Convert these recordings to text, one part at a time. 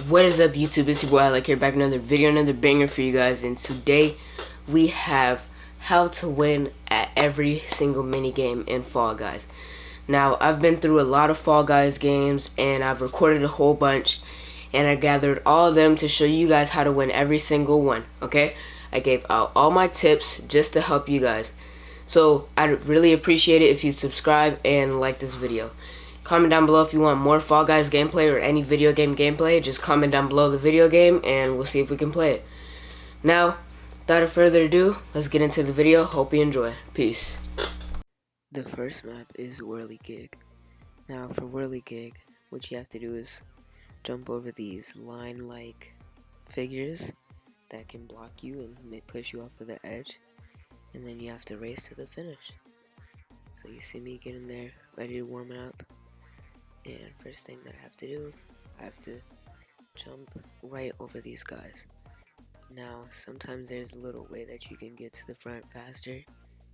What is up, YouTube? It's your boy Alec here, back with another video, another banger for you guys. And today we have how to win at every single mini game in Fall Guys. Now, I've been through a lot of Fall Guys games and I've recorded a whole bunch, and I gathered all of them to show you guys how to win every single one. Okay, I gave out all my tips just to help you guys. So I'd really appreciate it if you subscribe and like this video. Comment down below if you want more Fall Guys gameplay or any video game gameplay. Just comment down below the video game and we'll see if we can play it. Now, without further ado, let's get into the video. Hope you enjoy. Peace. The first map is Whirly Gig. Now for Whirly Gig, what you have to do is jump over these line-like figures that can block you and push you off of the edge. And then you have to race to the finish. So you see me getting there, ready to warm it up. And first thing that I have to do, I have to jump right over these guys. Now, sometimes there's a little way that you can get to the front faster.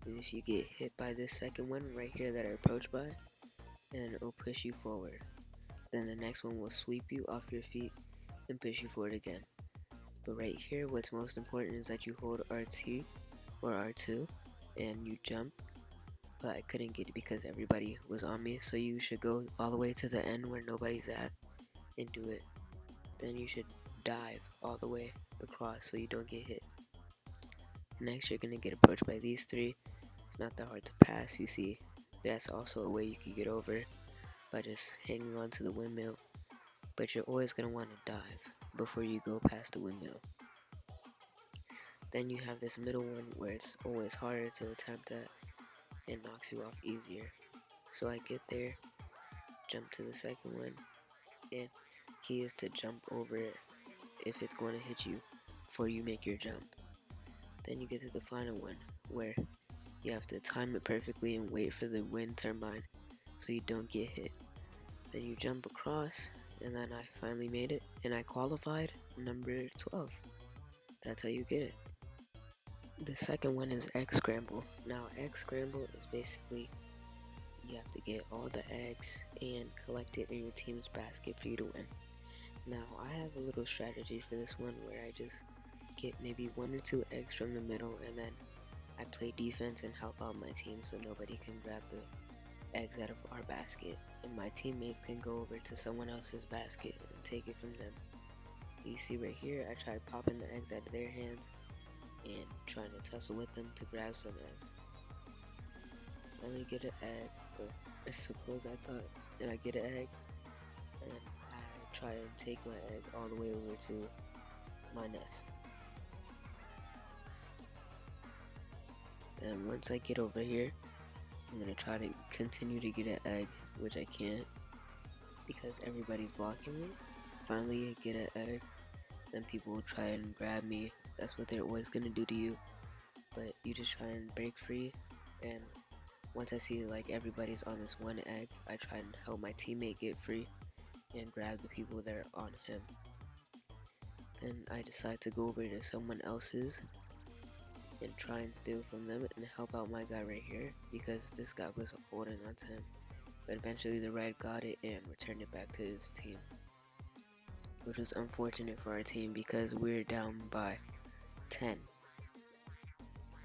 Is if you get hit by this second one right here that I approach by, and it'll push you forward. Then the next one will sweep you off your feet and push you forward again. But right here, what's most important is that you hold RT or R2 and you jump. But I couldn't get it because everybody was on me, so you should go all the way to the end where nobody's at and do it. Then you should dive all the way across so you don't get hit. Next, you're gonna get approached by these three. It's not that hard to pass. You see, that's also a way you can get over by just hanging on to the windmill. But you're always gonna want to dive before you go past the windmill. Then you have this middle one where it's always harder to attempt at and knocks you off easier. So I get there, jump to the second one, and key is to jump over it if it's going to hit you before you make your jump. Then you get to the final one where you have to time it perfectly and wait for the wind turbine so you don't get hit. Then you jump across, and then I finally made it and I qualified number 12. That's how you get it. The second one is egg scramble. Now, egg scramble is basically you have to get all the eggs and collect it in your team's basket for you to win. Now, I have a little strategy for this one where I just get maybe 1 or 2 eggs from the middle, and then I play defense and help out my team so nobody can grab the eggs out of our basket, and my teammates can go over to someone else's basket and take it from them. You see right here, I tried popping the eggs out of their hands and trying to tussle with them to grab some eggs. Finally get an egg, or I suppose I thought that I get an egg, and then I try and take my egg all the way over to my nest. Then once I get over here, I'm gonna try to continue to get an egg, which I can't because everybody's blocking me. Finally I get an egg, then people will try and grab me. That's what they're always gonna do to you, but you just try and break free. And once I see like everybody's on this one egg, I try and help my teammate get free and grab the people that are on him. Then I decide to go over to someone else's and try and steal from them and help out my guy right here because this guy was holding on to him. But eventually the red got it and returned it back to his team, which was unfortunate for our team because we're down by 10.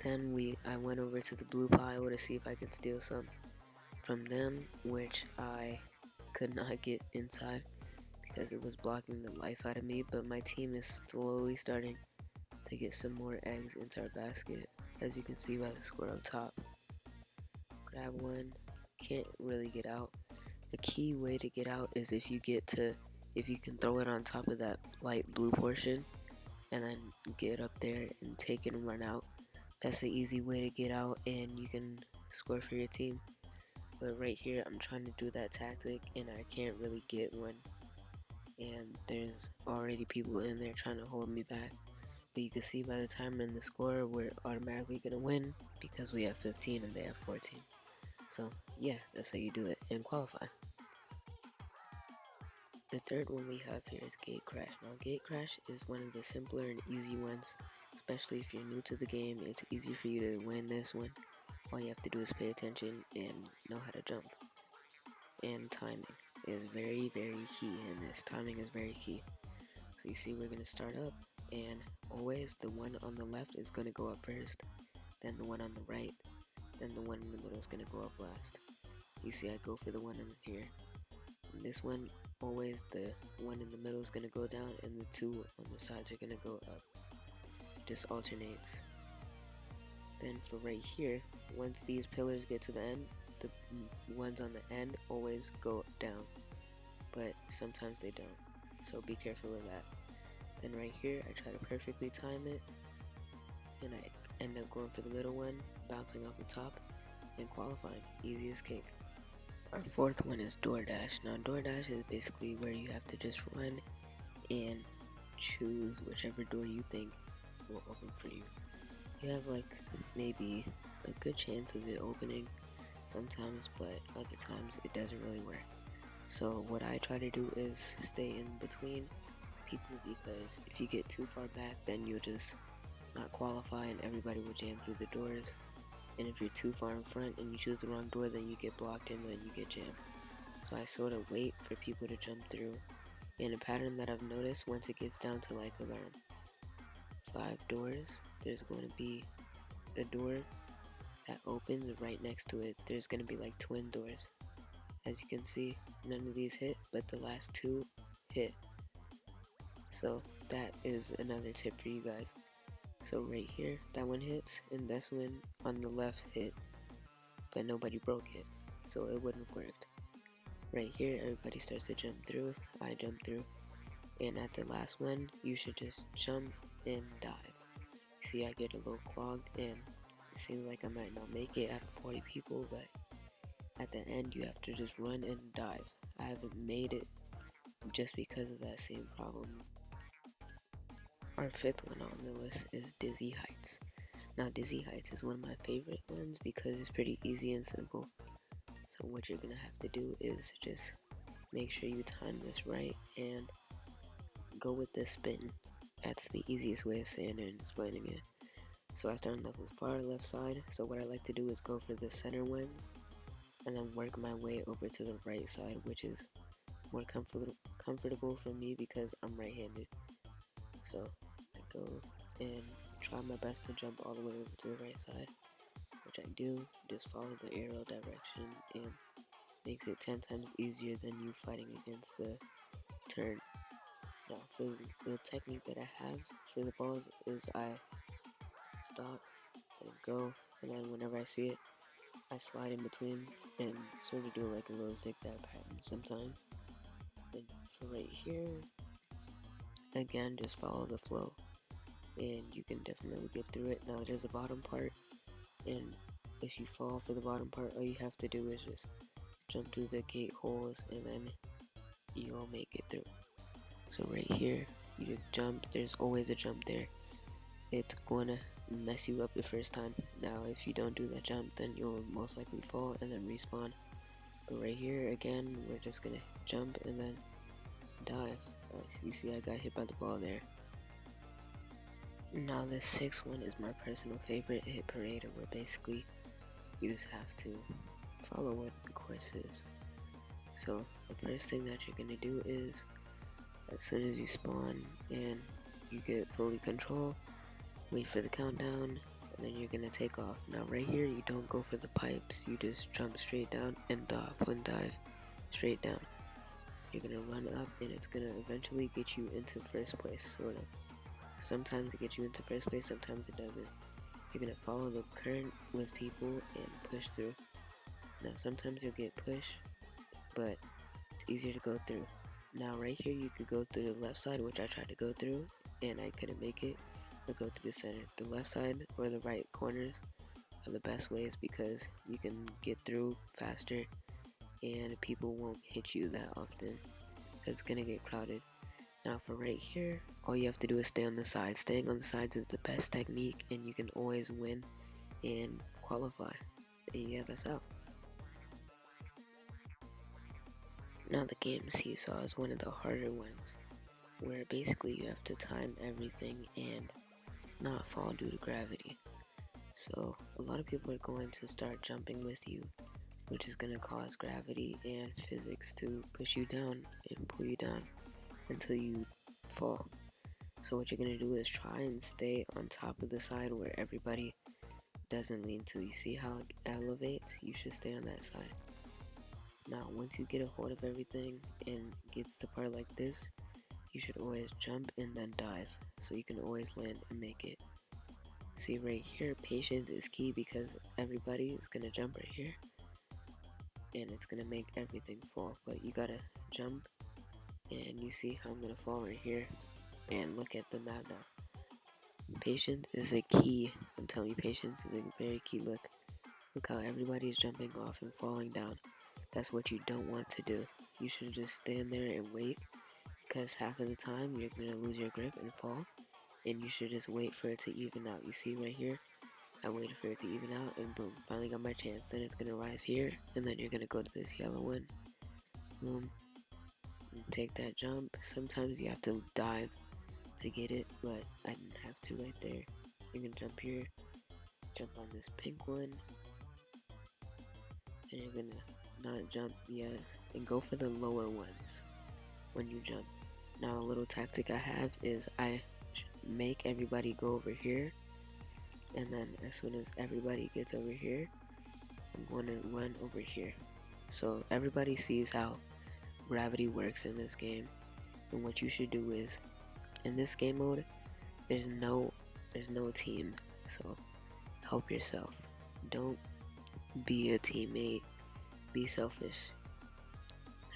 Then I went over to the blue pile to see if I could steal some from them, which I could not get inside because it was blocking the life out of me, but my team is slowly starting to get some more eggs into our basket, as you can see by the score up top. Grab one, can't really get out. The key way to get out is if you can throw it on top of that light blue portion and then get up there and take it and run out. That's the easy way to get out and you can score for your team. But right here I'm trying to do that tactic and I can't really get one, and there's already people in there trying to hold me back. But you can see by the timer and the score we're automatically gonna win because we have 15 and they have 14. So yeah, that's how you do it and qualify. The third one we have here is Gate Crash. Now Gate Crash is one of the simpler and easy ones, especially if you're new to the game. It's easy for you to win this one. All you have to do is pay attention and know how to jump. And timing is very, very key in this. Timing is very key. So you see we're going to start up, and always the one on the left is going to go up first, then the one on the right, then the one in the middle is going to go up last. You see I go for the one in here. And this one, always the one in the middle is going to go down, and the two on the sides are going to go up. Just alternates. Then for right here, once these pillars get to the end, the ones on the end always go down, but sometimes they don't, so be careful of that. Then right here, I try to perfectly time it, and I end up going for the middle one, bouncing off the top, and qualifying. Easy as cake. Our fourth one is DoorDash. Now DoorDash is basically where you have to just run and choose whichever door you think will open for you. You have like maybe a good chance of it opening sometimes, but other times it doesn't really work. So what I try to do is stay in between people, because if you get too far back, then you'll just not qualify and everybody will jam through the doors. And if you're too far in front and you choose the wrong door, then you get blocked in and then you get jammed. So I sort of wait for people to jump through. And a pattern that I've noticed, once it gets down to like around 5 doors, there's going to be a door that opens right next to it. There's going to be like twin doors. As you can see, none of these hit, but the last 2 hit. So that is another tip for you guys. So right here, that one hits, and this one on the left hit, but nobody broke it, so it wouldn't have worked. Right here, everybody starts to jump through, I jump through, and at the last one, you should just jump and dive. See, I get a little clogged, and it seems like I might not make it out of 40 people, but at the end, you have to just run and dive. I haven't made it just because of that same problem. Our fifth one on the list is Dizzy Heights. Now Dizzy Heights is one of my favorite ones because it's pretty easy and simple. So what you're going to have to do is just make sure you time this right and go with the spin. That's the easiest way of saying it and explaining it. So I start on the far left side, so what I like to do is go for the center ones and then work my way over to the right side, which is more comfortable for me because I'm right-handed. So I go and try my best to jump all the way over to the right side, which I do. Just follow the arrow direction and makes it 10 times easier than you fighting against the turn. Now for the technique that I have for the balls is I stop and go, and then whenever I see it, I slide in between and sort of do like a little zigzag pattern sometimes. And for right here, again, just follow the flow and you can definitely get through it. Now there's a bottom part, and if you fall for the bottom part, all you have to do is just jump through the gate holes and then you'll make it through. So right here, you just jump, there's always a jump there. It's gonna mess you up the first time. Now if you don't do that jump, then you'll most likely fall and then respawn. But right here, again, we're just gonna jump and then dive. You see I got hit by the ball there. Now the sixth one is my personal favorite, Hit Parade, where basically you just have to follow what the course is. So the first thing that you're gonna do is, as soon as you spawn and you get fully control, wait for the countdown, and then you're gonna take off. Now right here, you don't go for the pipes, you just jump straight down and dive straight down. You're gonna run up and it's gonna eventually get you into first place, sort of. Sometimes it gets you into first place, sometimes it doesn't. You're gonna follow the current with people and push through. Now sometimes you'll get pushed, but it's easier to go through. Now right here, you could go through the left side, which I tried to go through and I couldn't make it, or go through the center. The left side or the right corners are the best ways because you can get through faster and people won't hit you that often because it's gonna get crowded. Now for right here, all you have to do is stay on the side. Staying on the sides is the best technique and you can always win and qualify. And yeah, that's out. Now the game Seesaw is one of the harder ones, where basically you have to time everything and not fall due to gravity. So a lot of people are going to start jumping with you, which is going to cause gravity and physics to push you down and pull you down until you fall. So what you're gonna do is try and stay on top of the side where everybody doesn't lean to. You see how it elevates? You should stay on that side. Now once you get a hold of everything and gets the part like this, you should always jump and then dive, so you can always land and make it. See right here, patience is key because everybody is gonna jump right here and it's gonna make everything fall, but you gotta jump. And you see how I'm gonna fall right here, and look at the map now. Patience is a key. I'm telling you, patience is a very key. Look how everybody is jumping off and falling down. That's what you don't want to do. You should just stand there and wait, because half of the time you're gonna lose your grip and fall, and you should just wait for it to even out. You see right here, I waited for it to even out, and boom, finally got my chance. Then it's gonna rise here, and then you're gonna go to this yellow one. Boom. Take that jump. Sometimes you have to dive to get it, but I didn't have to right there. You're gonna jump here, jump on this pink one, then you're gonna not jump yet, and go for the lower ones when you jump. Now a little tactic I have is I make everybody go over here, and then as soon as everybody gets over here, I'm going to run over here. So everybody sees how gravity works in this game, and what you should do is, in this game mode, there's no team, so help yourself. Don't be a teammate, be selfish.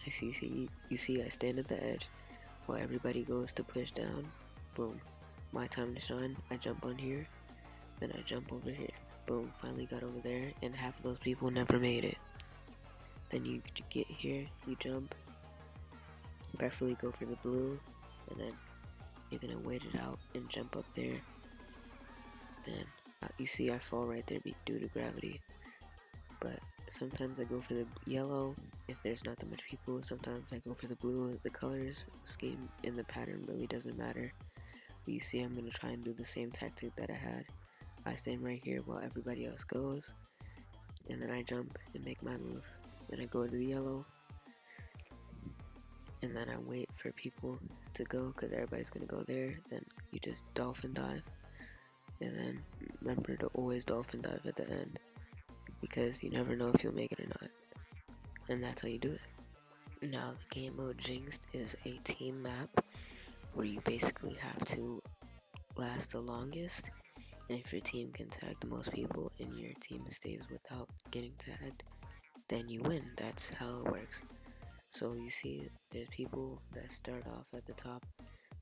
You see I stand at the edge while everybody goes to push down. Boom, my time to shine. I jump on here, then I jump over here. Boom, finally got over there, and half of those people never made it. Then you get here, you jump, preferably go for the blue, and then you're gonna wait it out and jump up there. Then you see I fall right there due to gravity, but sometimes I go for the yellow if there's not that much people. Sometimes I go for the blue. The colors scheme and the pattern really doesn't matter, but you see I'm gonna try and do the same tactic that I had. I stand right here while everybody else goes, and then I jump and make my move. Then I go to the yellow, and then I wait for people to go because everybody's gonna go there. Then you just dolphin dive, and then remember to always dolphin dive at the end, because you never know if you'll make it or not, and that's how you do it. Now the game mode JINXED is a team map where you basically have to last the longest, and if your team can tag the most people and your team stays without getting tagged, then you win. That's how it works. So you see there's people that start off at the top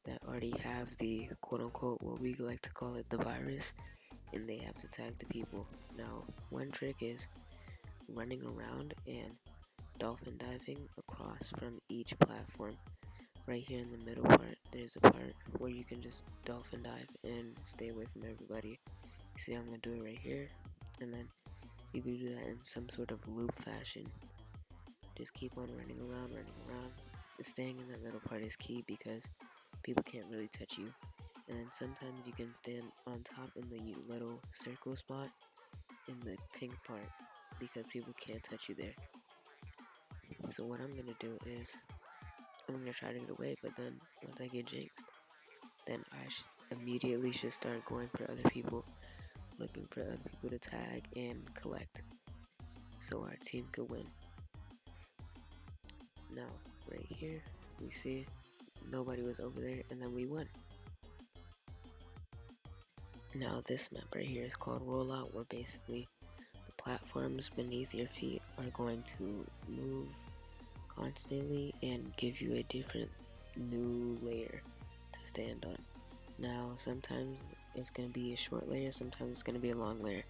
that already have the quote-unquote, what we like to call it, the virus, and they have to tag the people. Now one trick is running around and dolphin diving across from each platform. Right here in the middle part, there's a part where you can just dolphin dive and stay away from everybody. You see I'm gonna do it right here, and then you can do that in some sort of loop fashion. Just keep on running around. Staying in that middle part is key because people can't really touch you. And then sometimes you can stand on top in the little circle spot in the pink part because people can't touch you there. So what I'm gonna do is I'm gonna try to get away, but then once I get jinxed, then I immediately should start going for other people, looking for other people to tag and collect, so our team could win. Now, right here, we see nobody was over there, and then we won. Now, this map right here is called Rollout, where basically the platforms beneath your feet are going to move constantly and give you a different new layer to stand on. Now, sometimes it's going to be a short layer, sometimes it's going to be a long layer.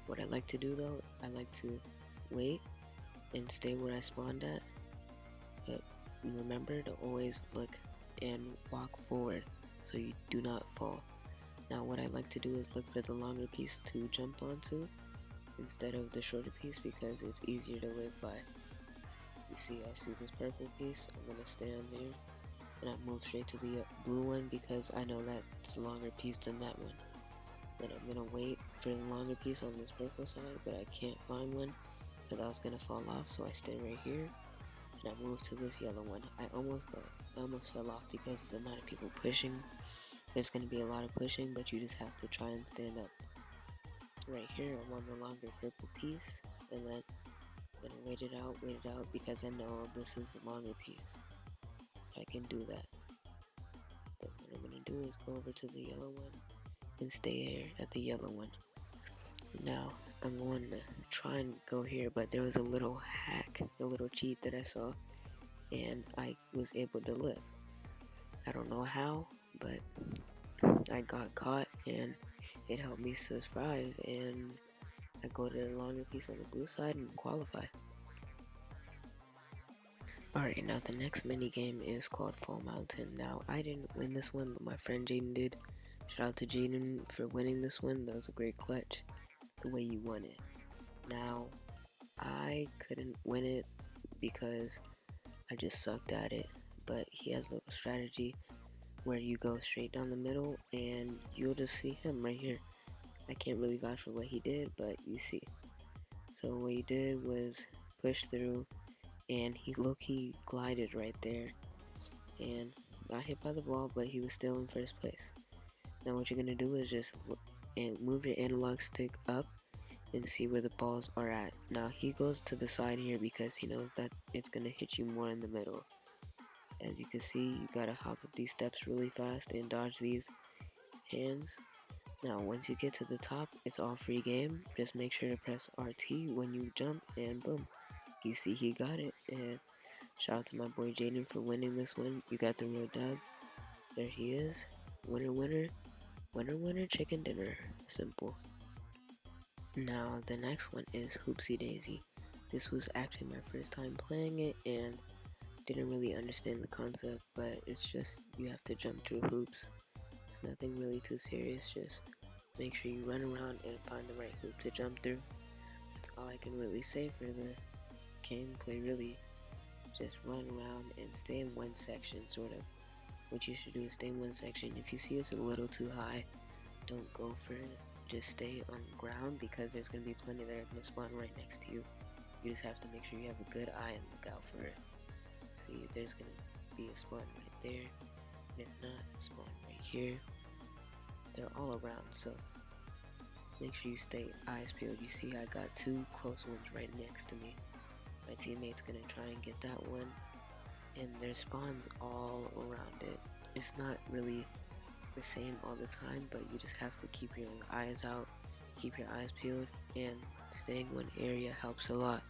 What I like to do though, I like to wait and stay where I spawned at, but remember to always look and walk forward so you do not fall. Now what I like to do is look for the longer piece to jump onto instead of the shorter piece because it's easier to live by. You see, I see this purple piece, I'm going to stay on there, and I move straight to the blue one because I know that's a longer piece than that one. Then I'm going to wait for the longer piece on this purple side, but I can't find one because I was going to fall off, so I stay right here, and I move to this yellow one. I almost got I almost fell off because of the amount of people pushing. There's going to be a lot of pushing, but you just have to try and stand up. Right here, I want the longer purple piece, and then I'm going to wait it out, because I know this is the longer piece. So I can do that. Then what I'm going to do is go over to the yellow one and stay here at the yellow one. Now, I'm going to try and go here, but there was a little hack, a little cheat that I saw, and I was able to live. I don't know how, but I got caught and it helped me survive, and I go to the longer piece on the blue side and qualify. Alright, now the next mini game is called Fall Mountain. Now, I didn't win this one, but my friend Jaden did. Shout out to Jaden for winning this one. That was a great clutch, the way you won it. Now, I couldn't win it because I just sucked at it, but he has a little strategy where you go straight down the middle and you'll just see him right here. I can't really vouch for what he did, but you see. So what he did was push through, and he low-key glided right there and got hit by the ball, but he was still in first place. Now what you're going to do is just move your analog stick up and see where the balls are at. Now he goes to the side here because he knows that it's going to hit you more in the middle. As you can see, you gotta hop up these steps really fast and dodge these hands. Now once you get to the top, it's all free game. Just make sure to press RT when you jump, and boom, you see he got it. And shout out to my boy Jaden for winning this one. You got the real dub. There he is. Winner, winner, winner, winner, chicken dinner. Simple. Now the next one is Hoopsie Daisy. This was actually my first time playing it, and didn't really understand the concept, but it's just you have to jump through hoops. It's nothing really too serious, just make sure you run around and find the right hoop to jump through. That's all I can really say for the gameplay, really. Just run around and stay in one section, sort of. What you should do is stay in one section. If you see it's a little too high, don't go for it. Just stay on the ground, because there's going to be plenty that are going to spawn right next to you. You just have to make sure you have a good eye and look out for it. See, there's gonna be a spawn right there, and if not, spawn right here. They're all around, so make sure you stay eyes peeled. You see I got two close ones right next to me. My teammate's gonna try and get that one, and there's spawns all around it. It's not really the same all the time, but you just have to keep your eyes out, keep your eyes peeled, and staying in one area helps a lot.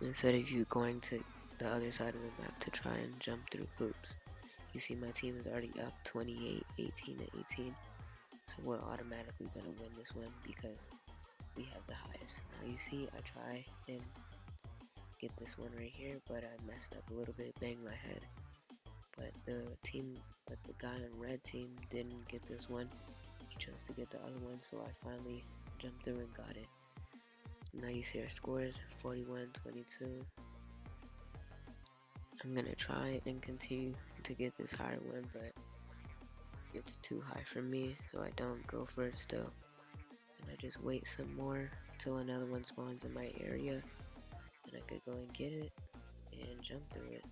Instead of you going to the other side of the map to try and jump through hoops. You see my team is already up 28, 18 to 18, so we're automatically going to win this one because we have the highest. Now you see I try and get this one right here, but I messed up a little bit, banged my head. But the guy on red team didn't get this one. He chose to get the other one, so I finally jumped through and got it. Now you see our scores, 41-22. I'm gonna try and continue to get this higher one, but it's too high for me, so I don't go for it still. And I just wait some more till another one spawns in my area, and I could go and get it and jump through it.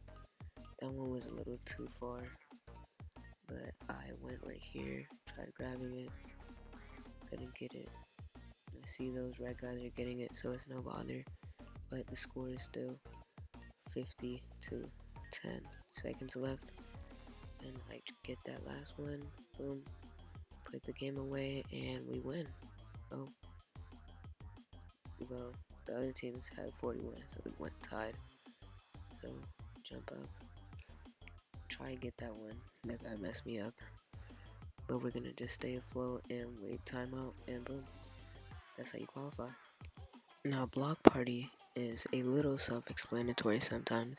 That one was a little too far, but I went right here, tried grabbing it, couldn't get it. I see those red guys are getting it, so it's no bother, but the score is still 50 to 10 seconds left. Then I get that last one, boom, put the game away, and we win. Oh, well, the other teams had 41, so we went tied. So jump up, try and get that one. That guy messed me up, but we're gonna just stay afloat and wait timeout, and boom, that's how you qualify. Now block party is a little self-explanatory sometimes.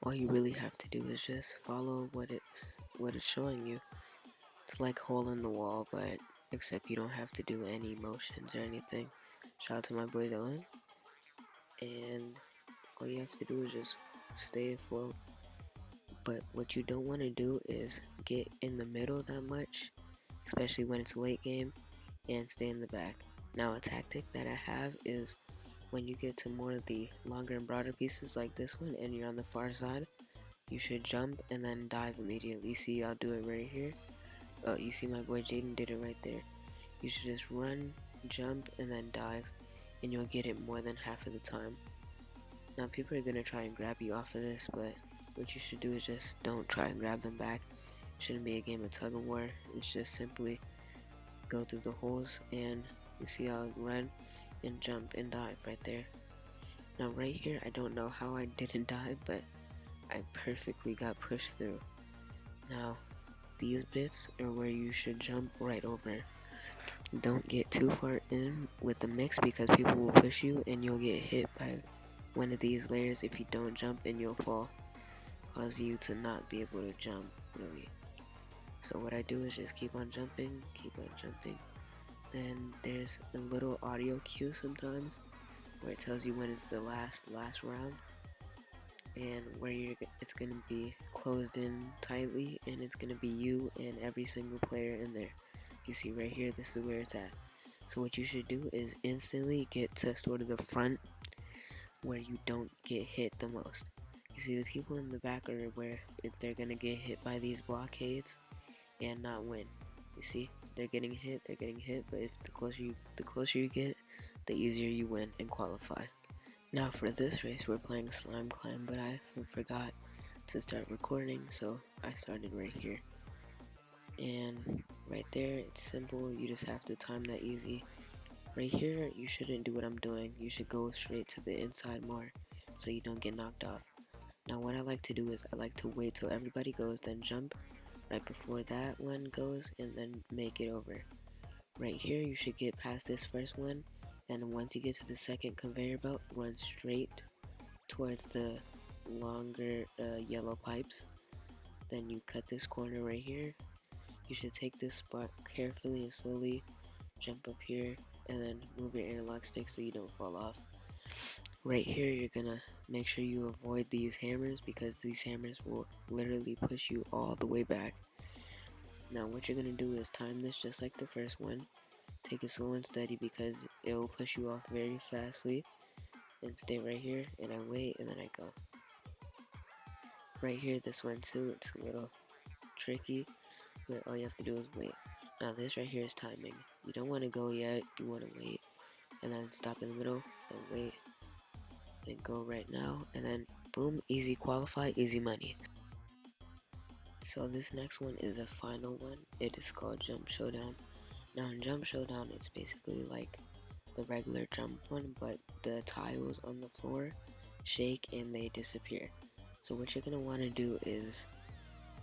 All you really have to do is just follow what it's showing you. It's like hole in the wall, but except you don't have to do any motions or anything. Shout out to my boy Dylan. And all you have to do is just stay afloat. But what you don't want to do is get in the middle that much, especially when it's late game, and stay in the back. Now a tactic that I have is when you get to more of the longer and broader pieces like this one and you're on the far side, you should jump and then dive immediately. See, I'll do it right here. You see my boy Jaden did it right there. You should just run, jump, and then dive, and you'll get it more than half of the time. Now people are gonna try and grab you off of this, but what you should do is just don't try and grab them back. It shouldn't be a game of tug of war. It's just simply go through the holes, and you see I'll run and jump and dive right there. Now right here, I don't know how I didn't die, but I perfectly got pushed through. Now these bits are where you should jump right over. Don't get too far in with the mix because people will push you and you'll get hit by one of these layers if you don't jump, and you'll fall, cause you to not be able to jump really. So what I do is just keep on jumping. Then there's a little audio cue sometimes where it tells you when it's the last round, and where it's gonna be closed in tightly, and it's gonna be you and every single player in there. You see right here, this is where it's at. So what you should do is instantly get to sort of the front where you don't get hit the most. You see the people in the back are where they're gonna get hit by these blockades and not win. You see, they're getting hit, but if the closer you get, the easier you win and qualify. Now for this race, we're playing Slime Climb, but I forgot to start recording, so I started right here. And right there, it's simple. You just have to time that easy. Right here, you shouldn't do what I'm doing. You should go straight to the inside more so you don't get knocked off. Now what I like to do is I like to wait till everybody goes, then jump right before that one goes, and then make it over. Right here, you should get past this first one, and once you get to the second conveyor belt, run straight towards the longer yellow pipes. Then you cut this corner right here. You should take this spot carefully and slowly, jump up here, and then move your interlock stick so you don't fall off. Right here, you're gonna make sure you avoid these hammers because these hammers will literally push you all the way back. Now what you're gonna do is time this just like the first one. Take it slow and steady because it will push you off very fastly. And stay right here, and I wait, and then I go. Right here, this one too, it's a little tricky, but all you have to do is wait. Now this right here is timing. You don't want to go yet, you want to wait, and then stop in the middle, then wait, then go right now, and then boom, easy qualify, easy money. So this next one is a final one. It is called Jump Showdown. Now in Jump Showdown, it's basically like the regular jump one, but the tiles on the floor shake and they disappear. So what you're going to want to do is,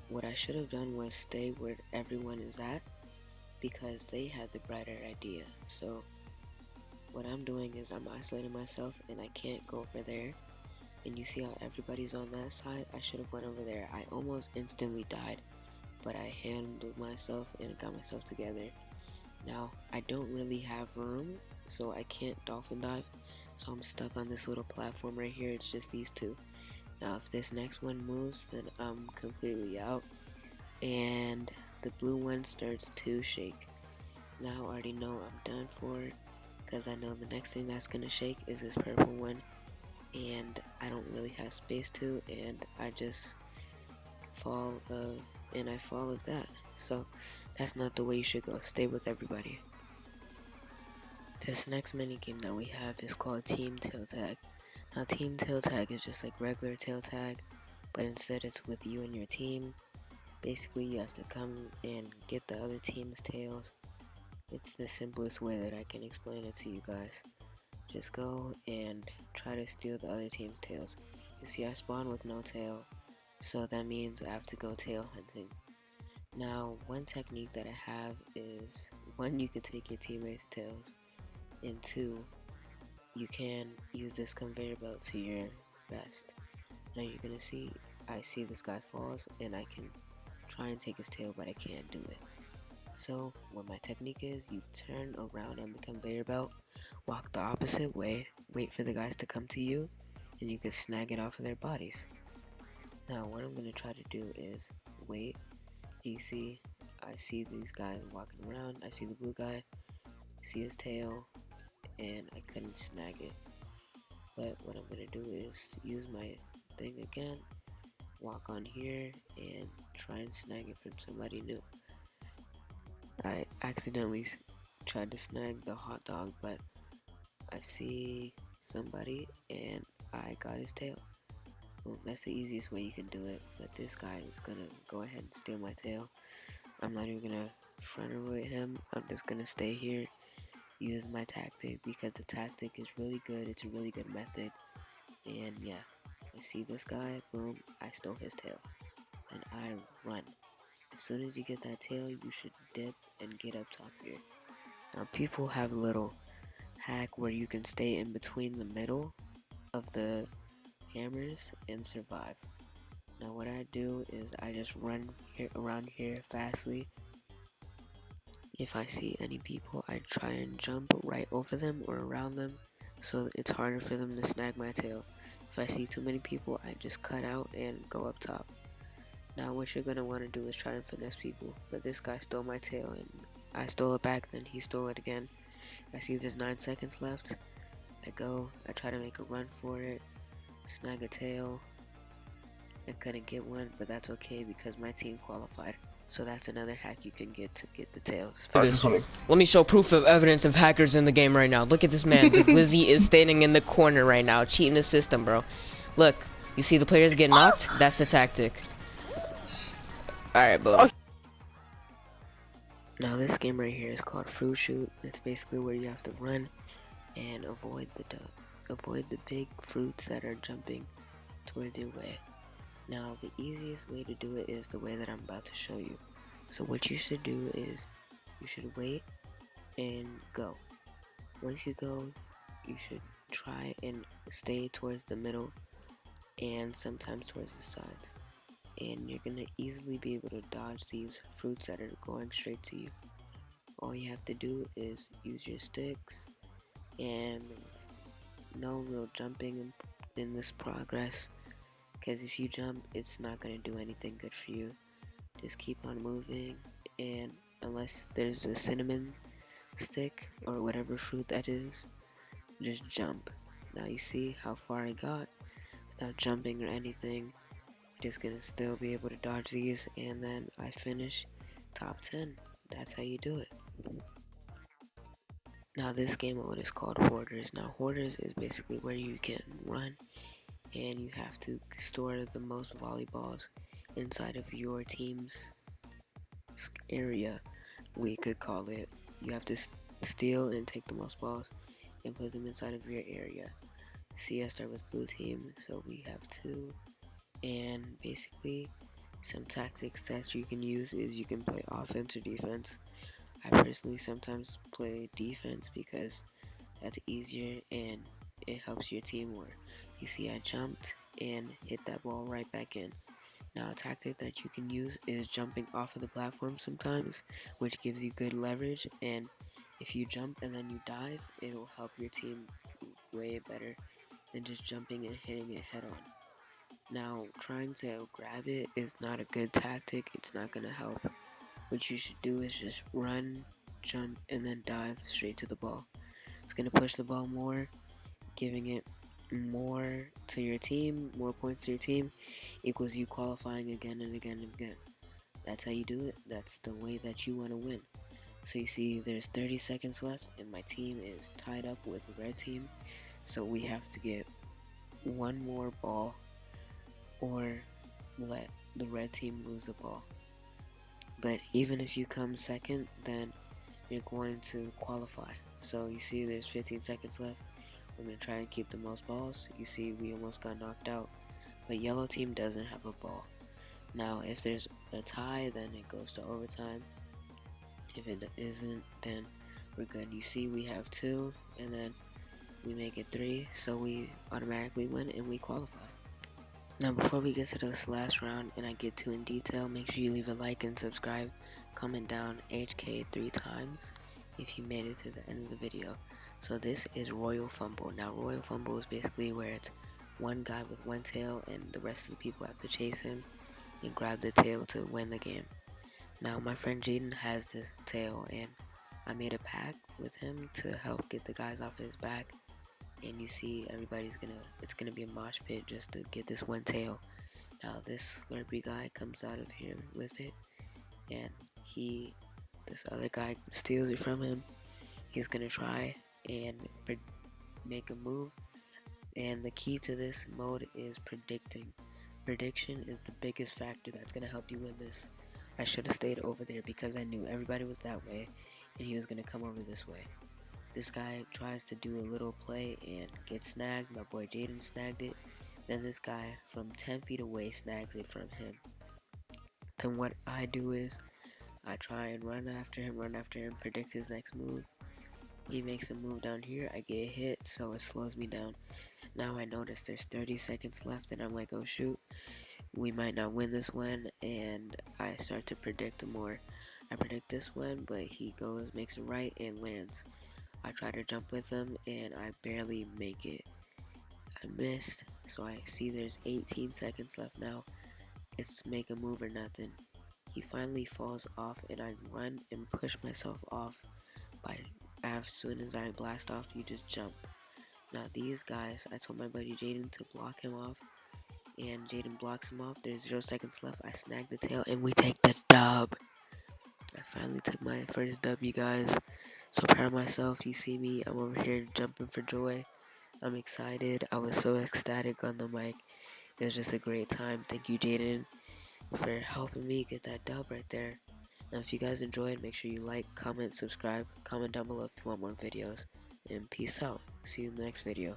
what I should have done was stay where everyone is at because they had the brighter idea. So what I'm doing is I'm isolating myself and I can't go over there. And you see how everybody's on that side? I should have went over there. I almost instantly died, but I handled myself and got myself together. Now, I don't really have room, so I can't dolphin dive, so I'm stuck on this little platform right here. It's just these two. Now, if this next one moves, then I'm completely out, and the blue one starts to shake. Now, I already know I'm done for, because I know the next thing that's going to shake is this purple one, and I don't really have space to, and I just fall, and I followed that. So that's not the way you should go. Stay with everybody. This next mini game that we have is called Team Tail Tag. Now Team Tail Tag is just like regular tail tag, but instead it's with you and your team. Basically you have to come and get the other team's tails. It's the simplest way that I can explain it to you guys. Just go and try to steal the other team's tails. You see I spawn with no tail, so that means I have to go tail hunting. Now, one technique that I have is, one, you can take your teammates' tails, and two, you can use this conveyor belt to your best. Now you're gonna see, I see this guy falls, and I can try and take his tail, but I can't do it. So, what my technique is, you turn around on the conveyor belt, walk the opposite way, wait for the guys to come to you, and you can snag it off of their bodies. Now, what I'm gonna try to do is wait. You see, I see these guys walking around, I see the blue guy, see his tail, and I couldn't snag it. But what I'm gonna do is use my thing again, walk on here and try and snag it from somebody new. I accidentally tried to snag the hot dog, but I see somebody and I got his tail. Well, that's the easiest way you can do it, but this guy is gonna go ahead and steal my tail. I'm not even gonna front row with him. I'm just gonna stay here, use my tactic, because the tactic is really good. It's a really good method. And yeah, I see this guy, boom, I stole his tail. And I run. As soon as you get that tail, you should dip and get up top here. Now people have a little hack where you can stay in between the middle of the hammers and survive. Now what I do is I just run around here fastly. If I see any people, I try and jump right over them or around them, so it's harder for them to snag my tail. If I see too many people, I just cut out and go up top. Now what you're gonna want to do is try and finesse people, but this guy stole my tail and I stole it back, then he stole it again. I see there's 9 seconds left. I try to make a run for it, snag a tail. I couldn't get one, but that's okay because my team qualified. So that's another hack you can get to get the tails. Let me show proof of evidence of hackers in the game right now. Look at this man. The Glizzy is standing in the corner right now, cheating the system, bro. Look, you see the players get knocked? That's the tactic. Alright, boom. Now this game right here is called Fruit Shoot. It's basically where you have to run and avoid the big fruits that are jumping towards your way. Now the easiest way to do it is the way that I'm about to show you. So what you should do is you should wait and go. Once you go, you should try and stay towards the middle and sometimes towards the sides. And you're gonna easily be able to dodge these fruits that are going straight to you. All you have to do is use your sticks and no real jumping in this progress, because if you jump, it's not gonna do anything good for you. Just keep on moving, and unless there's a cinnamon stick or whatever fruit that is, just jump. Now you see how far I got without jumping or anything. Just gonna still be able to dodge these, and then I finish top 10. That's how you do it. Now this game mode is called Hoarders. Now Hoarders is basically where you can run and you have to store the most volleyballs inside of your team's area, we could call it. You have to steal and take the most balls and put them inside of your area. See, I start with blue team, so we have 2. And basically, some tactics that you can use is you can play offense or defense. I personally sometimes play defense because that's easier and it helps your team more. You see, I jumped and hit that ball right back in. Now a tactic that you can use is jumping off of the platform sometimes, which gives you good leverage, and if you jump and then you dive, it will help your team way better than just jumping and hitting it head on. Now, trying to grab it is not a good tactic. It's not going to help. What you should do is just run, jump, and then dive straight to the ball. It's going to push the ball more, giving it more to your team, more points to your team, equals you qualifying again and again and again. That's how you do it. That's the way that you want to win. So you see there's 30 seconds left, and my team is tied up with the red team. So we have to get one more ball or let the red team lose the ball. But even if you come second, then you're going to qualify. So you see there's 15 seconds left. We're going to try and keep the most balls. You see we almost got knocked out, but yellow team doesn't have a ball. Now if there's a tie, then it goes to overtime. If it isn't, then we're good. You see we have 2, and then we make it 3, so we automatically win and we qualify. Now before we get to this last round and I get too in detail, make sure you leave a like and subscribe. Comment down HK 3 times if you made it to the end of the video. So this is Royal Fumble. Now Royal Fumble is basically where it's one guy with one tail and the rest of the people have to chase him and grab the tail to win the game. Now my friend Jaden has this tail and I made a pact with him to help get the guys off his back. And you see it's gonna be a mosh pit just to get this one tail. Now this Slurpee guy comes out of here with it, and this other guy steals it from him. He's gonna try and make a move, and the key to this mode is predicting. Prediction is the biggest factor that's gonna help you win this. I should have stayed over there because I knew everybody was that way, and he was gonna come over this way. This guy tries to do a little play and gets snagged. My boy Jaden snagged it. Then this guy from 10 feet away snags it from him. Then what I do is I try and run after him, predict his next move. He makes a move down here, I get hit, so it slows me down. Now I notice there's 30 seconds left and I'm like, oh shoot, we might not win this one, and I start to predict more. I predict this one, but he goes, makes it right, and lands. I try to jump with him and I barely make it. I missed, so I see there's 18 seconds left now. It's make a move or nothing. He finally falls off and I run and push myself off. As soon as I blast off, you just jump. Now these guys, I told my buddy Jaden to block him off, and Jaden blocks him off. There's 0 seconds left. I snag the tail and we take the dub. I finally took my first W, guys. So proud of myself. You see me, I'm over here jumping for joy. I'm excited. I was so ecstatic on the mic. It was just a great time. Thank you, Jaden, for helping me get that dub right there. Now, if you guys enjoyed, make sure you like, comment, subscribe, comment down below if you want more videos. And peace out. See you in the next video.